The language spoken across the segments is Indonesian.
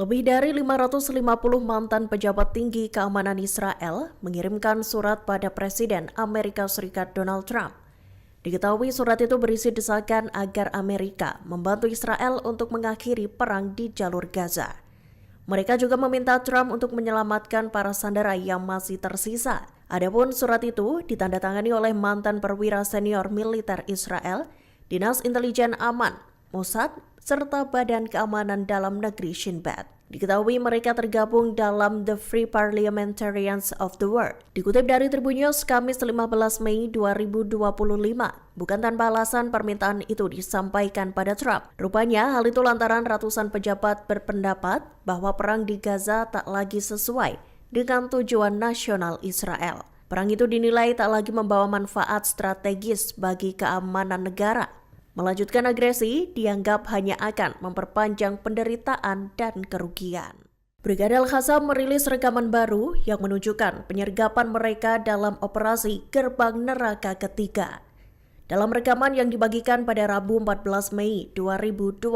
Lebih dari 550 mantan pejabat tinggi keamanan Israel mengirimkan surat pada Presiden Amerika Serikat Donald Trump. Diketahui surat itu berisi desakan agar Amerika membantu Israel untuk mengakhiri perang di jalur Gaza. Mereka juga meminta Trump untuk menyelamatkan para sandera yang masih tersisa. Adapun surat itu ditandatangani oleh mantan perwira senior militer Israel, Dinas Intelijen Aman, Mossad, serta Badan Keamanan Dalam Negeri Shin Bet. Diketahui mereka tergabung dalam The Free Parliamentarians of the World. Dikutip dari Tribun News Kamis 15 Mei 2025, bukan tanpa alasan permintaan itu disampaikan pada Trump. Rupanya hal itu lantaran ratusan pejabat berpendapat bahwa perang di Gaza tak lagi sesuai dengan tujuan nasional Israel. Perang itu dinilai tak lagi membawa manfaat strategis bagi keamanan negara. Melanjutkan agresi dianggap hanya akan memperpanjang penderitaan dan kerugian. Brigade Al-Qassam merilis rekaman baru yang menunjukkan penyergapan mereka dalam operasi Gerbang Neraka Ketiga. Dalam rekaman yang dibagikan pada Rabu 14 Mei 2025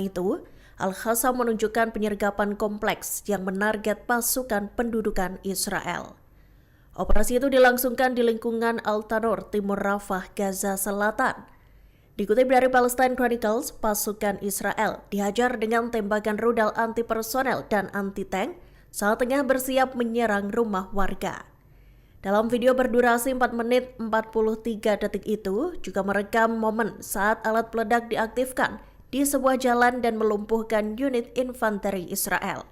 itu, Al-Qassam menunjukkan penyergapan kompleks yang menarget pasukan pendudukan Israel. Operasi itu dilangsungkan di lingkungan Al-Tanur, Timur Rafah, Gaza Selatan. Dikutip dari Palestine Chronicles, pasukan Israel dihajar dengan tembakan rudal anti-personel dan anti-tank saat tengah bersiap menyerang rumah warga. Dalam video berdurasi 4 menit 43 detik itu juga merekam momen saat alat peledak diaktifkan di sebuah jalan dan melumpuhkan unit infanteri Israel.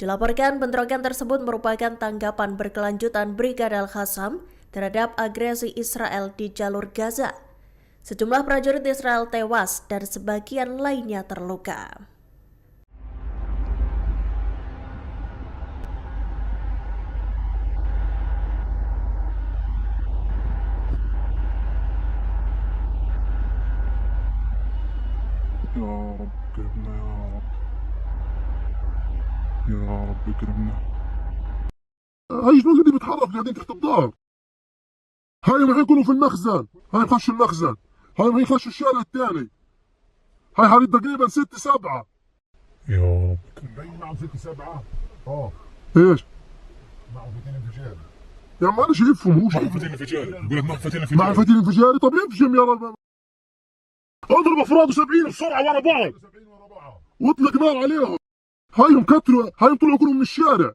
Dilaporkan bentrokan tersebut merupakan tanggapan berkelanjutan Brigade Al-Qassam terhadap agresi Israel di jalur Gaza. Sejumlah prajurit Israel tewas dan sebagian lainnya terluka. يا رب كرمنا يا رب كرمنا. هاي الجنود اللي بتحرك قاعدين تحت الظهر. هاي راح يكونوا في المخزن، هاي خشوا المخزن، هاي راح يخشوا الشارع الثاني. هاي حوالي تقريبا 6-7. يا رب مبين معهم 6-7. ايش؟ معهم فتيل انفجاري. يا عم انا شايفهم، هو معهم شايفهم. فتيل انفجاري، بقول لك معهم فتيل انفجاري. مع فتيل انفجاري. طب ينفجم يا رب. اضرب افراد 70 بسرعه ورا بعض 70 ورا بعض واطلق نار عليهم. هايهم كتروا، هايهم طلعوا كلهم من الشارع.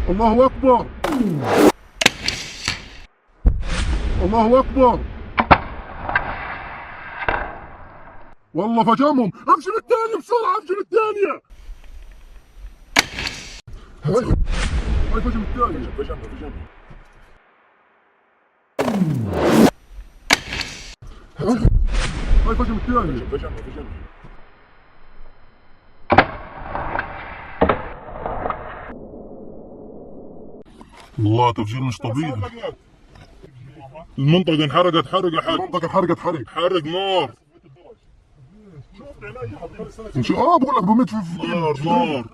الله اكبر، الله اكبر، والله فجمهم. ابشر الثانية بسرعة، ابشر الثانية. هاي فجم الثانية. فجمنا هاي فجم الثانية. فجمنا الله تفجير مش طبيعي. المنطقة انحرقت حرق يا حاج. المنطقة انحرقت حرق. حرق نار. بقول لك بموت في نار.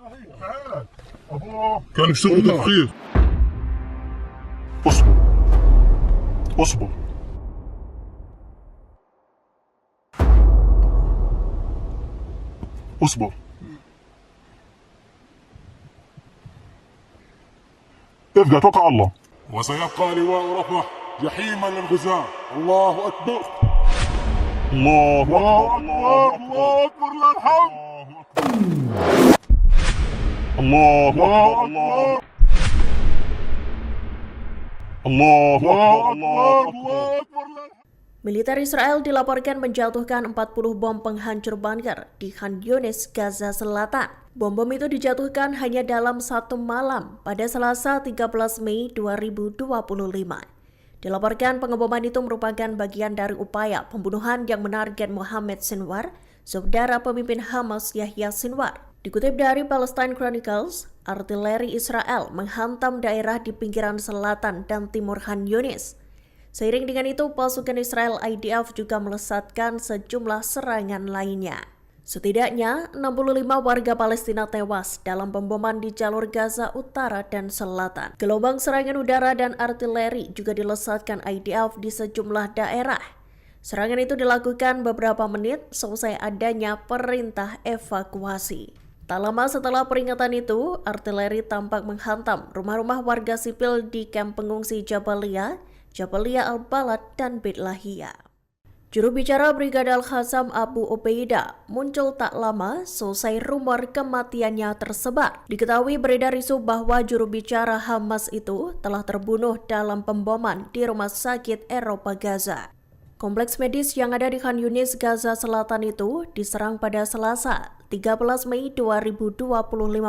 كان في شغل تفخيخ. اصبر اصبر. اصبر. ارجع توكل على الله. وسيبقى لواء رفح جحيما للغزاة. الله أكبر. الله اكبر، الله أكبر لا الحمد. الله اكبر، الله اكبر، الله اكبر، الله اكبر. Militer Israel dilaporkan menjatuhkan 40 bom penghancur bunker di Khan Yunis, Gaza Selatan. Bom-bom itu dijatuhkan hanya dalam satu malam pada Selasa 13 Mei 2025. Dilaporkan pengeboman itu merupakan bagian dari upaya pembunuhan yang menarget Mohammed Sinwar, saudara pemimpin Hamas Yahya Sinwar. Dikutip dari Palestine Chronicles, artileri Israel menghantam daerah di pinggiran selatan dan timur Khan Yunis. Seiring dengan itu, pasukan Israel IDF juga melesatkan sejumlah serangan lainnya. Setidaknya 65 warga Palestina tewas dalam pemboman di jalur Gaza Utara dan Selatan. Gelombang serangan udara dan artileri juga dilesatkan IDF di sejumlah daerah. Serangan itu dilakukan beberapa menit selesai adanya perintah evakuasi. Tak lama setelah peringatan itu, artileri tampak menghantam rumah-rumah warga sipil di kamp pengungsi Jabalia Al-Balad, dan Beit Lahia. Juru bicara Brigada Al-Qassam Abu Ubaidah muncul tak lama selesai rumor kematiannya tersebar. Diketahui beredar isu bahwa juru bicara Hamas itu telah terbunuh dalam pemboman di rumah sakit Eropa Gaza. Kompleks medis yang ada di Khan Yunis, Gaza Selatan itu diserang pada Selasa, 13 Mei 2025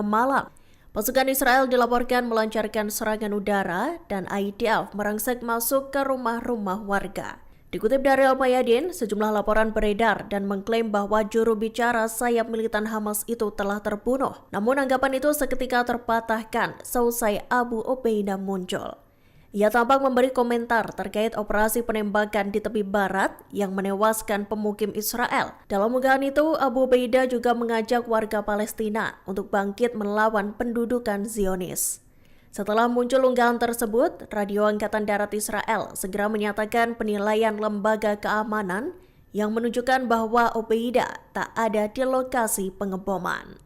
malam. Pasukan Israel dilaporkan melancarkan serangan udara dan IDF merangsek masuk ke rumah-rumah warga. Dikutip dari Al-Mayadin, sejumlah laporan beredar dan mengklaim bahwa juru bicara sayap militan Hamas itu telah terbunuh. Namun anggapan itu seketika terpatahkan selesai Abu Ubaidah muncul. Ia tampak memberi komentar terkait operasi penembakan di tepi barat yang menewaskan pemukim Israel. Dalam unggahan itu, Abu Ubaidah juga mengajak warga Palestina untuk bangkit melawan pendudukan Zionis. Setelah muncul unggahan tersebut, Radio Angkatan Darat Israel segera menyatakan penilaian lembaga keamanan yang menunjukkan bahwa Ubaidah tak ada di lokasi pengeboman.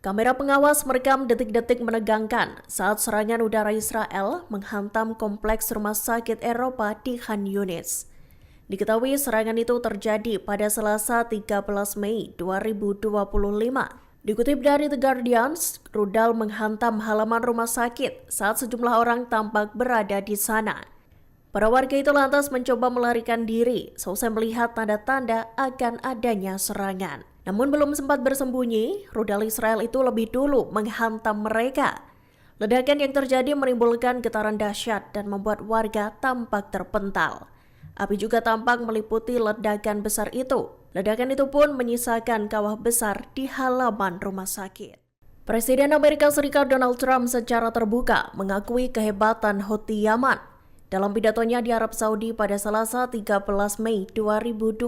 Kamera pengawas merekam detik-detik menegangkan saat serangan udara Israel menghantam kompleks rumah sakit Eropa di Khan Yunis. Diketahui serangan itu terjadi pada Selasa 13 Mei 2025. Dikutip dari The Guardian, rudal menghantam halaman rumah sakit saat sejumlah orang tampak berada di sana. Para warga itu lantas mencoba melarikan diri selesai melihat tanda-tanda akan adanya serangan. Namun belum sempat bersembunyi, rudal Israel itu lebih dulu menghantam mereka. Ledakan yang terjadi menimbulkan getaran dahsyat dan membuat warga tampak terpental. Api juga tampak meliputi ledakan besar itu. Ledakan itu pun menyisakan kawah besar di halaman rumah sakit. Presiden Amerika Serikat Donald Trump secara terbuka mengakui kehebatan Houthi Yaman. Dalam pidatonya di Arab Saudi pada Selasa 13 Mei 2025,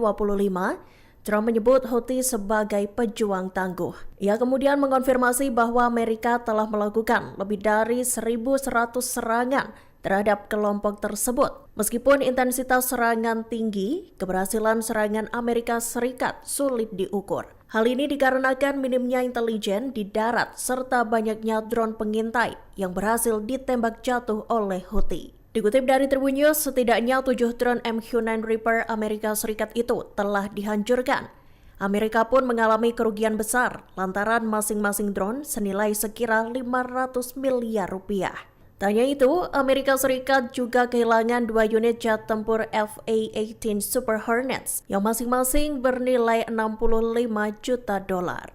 Trump menyebut Houthi sebagai pejuang tangguh. Ia kemudian mengonfirmasi bahwa Amerika telah melakukan lebih dari 1.100 serangan terhadap kelompok tersebut. Meskipun intensitas serangan tinggi, keberhasilan serangan Amerika Serikat sulit diukur. Hal ini dikarenakan minimnya intelijen di darat serta banyaknya drone pengintai yang berhasil ditembak jatuh oleh Houthi. Dikutip dari Tribun News, setidaknya 7 drone MQ-9 Reaper Amerika Serikat itu telah dihancurkan. Amerika pun mengalami kerugian besar lantaran masing-masing drone senilai sekira 500 miliar rupiah. Tak hanya itu, Amerika Serikat juga kehilangan 2 unit jet tempur F/A-18 Super Hornets yang masing-masing bernilai 65 juta dolar.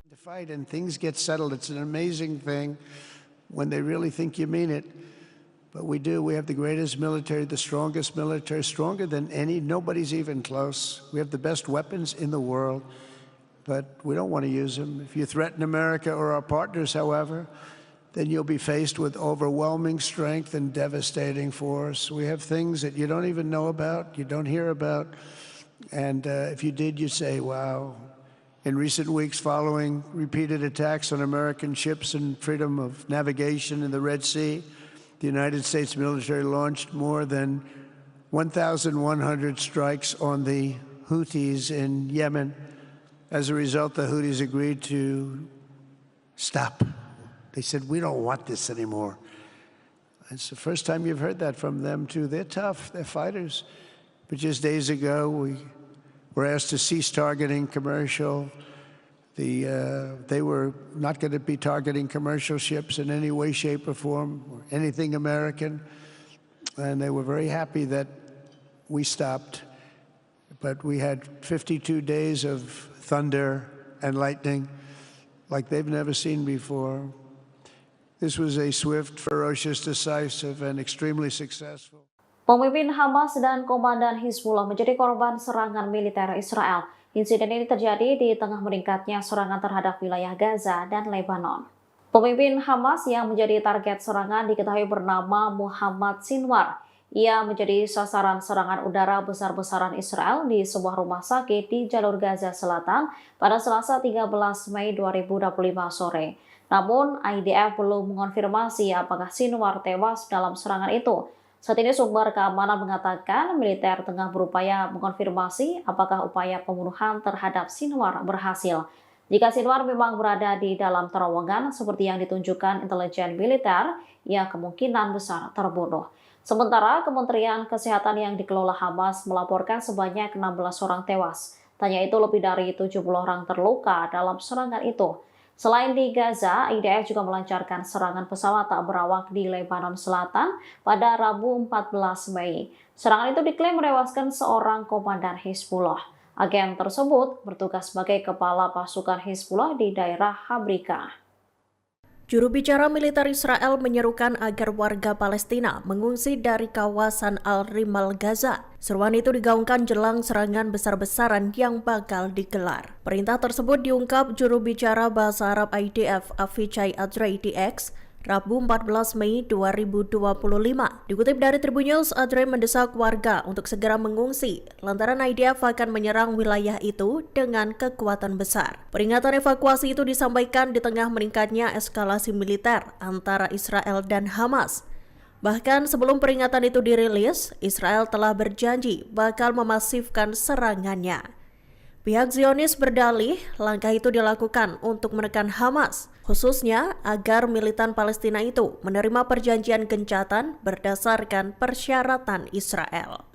The fight and things get settled. It's an amazing thing when they really think you mean it. But we do. We have the greatest military, the strongest military, stronger than any. Nobody's even close. We have the best weapons in the world, but we don't want to use them. If you threaten America or our partners, however, then you'll be faced with overwhelming strength and devastating force. We have things that you don't even know about, you don't hear about, and if you did, you'd say, wow. In recent weeks, following repeated attacks on American ships and freedom of navigation in the Red Sea, the United States military launched more than 1,100 strikes on the Houthis in Yemen. As a result, the Houthis agreed to stop. They said, we don't want this anymore. It's the first time you've heard that from them, too. They're tough. They're fighters. But just days ago, we were asked to cease targeting commercial. They were not going to be targeting commercial ships in any way, shape, or form, or anything American. And they were very happy that we stopped. But we had 52 days of thunder and lightning like they've never seen before. This was a swift, ferocious, decisive, and extremely successful. Pemimpin Hamas dan Komandan Hizbullah menjadi korban serangan militer Israel. Insiden ini terjadi di tengah meningkatnya serangan terhadap wilayah Gaza dan Lebanon. Pemimpin Hamas yang menjadi target serangan diketahui bernama Muhammad Sinwar. Ia menjadi sasaran serangan udara besar-besaran Israel di sebuah rumah sakit di jalur Gaza Selatan pada Selasa 13 Mei 2025 sore. Namun, IDF belum mengonfirmasi apakah Sinwar tewas dalam serangan itu. Saat ini sumber keamanan mengatakan militer tengah berupaya mengonfirmasi apakah upaya pembunuhan terhadap Sinwar berhasil. Jika Sinwar memang berada di dalam terowongan seperti yang ditunjukkan intelijen militer, ia kemungkinan besar terbunuh. Sementara Kementerian Kesehatan yang dikelola Hamas melaporkan sebanyak 16 orang tewas. Tanya itu lebih dari 70 orang terluka dalam serangan itu. Selain di Gaza, IDF juga melancarkan serangan pesawat tak berawak di Lebanon Selatan pada Rabu 14 Mei. Serangan itu diklaim menewaskan seorang komandan Hizbullah. Agen tersebut bertugas sebagai kepala pasukan Hizbullah di daerah Habrika. Juru bicara militer Israel menyerukan agar warga Palestina mengungsi dari kawasan Al-Rimal Gaza. Seruan itu digaungkan jelang serangan besar-besaran yang bakal digelar. Perintah tersebut diungkap juru bicara bahasa Arab IDF Avichai Adrei di X, Rabu 14 Mei 2025. Dikutip dari Tribun News, Adrei mendesak warga untuk segera mengungsi lantaran IDF akan menyerang wilayah itu dengan kekuatan besar. Peringatan evakuasi itu disampaikan di tengah meningkatnya eskalasi militer antara Israel dan Hamas. Bahkan sebelum peringatan itu dirilis, Israel telah berjanji bakal memasifkan serangannya. Pihak Zionis berdalih langkah itu dilakukan untuk menekan Hamas, khususnya agar militan Palestina itu menerima perjanjian gencatan berdasarkan persyaratan Israel.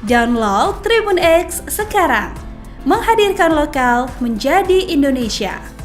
Download Tribun X sekarang, menghadirkan lokal menjadi Indonesia.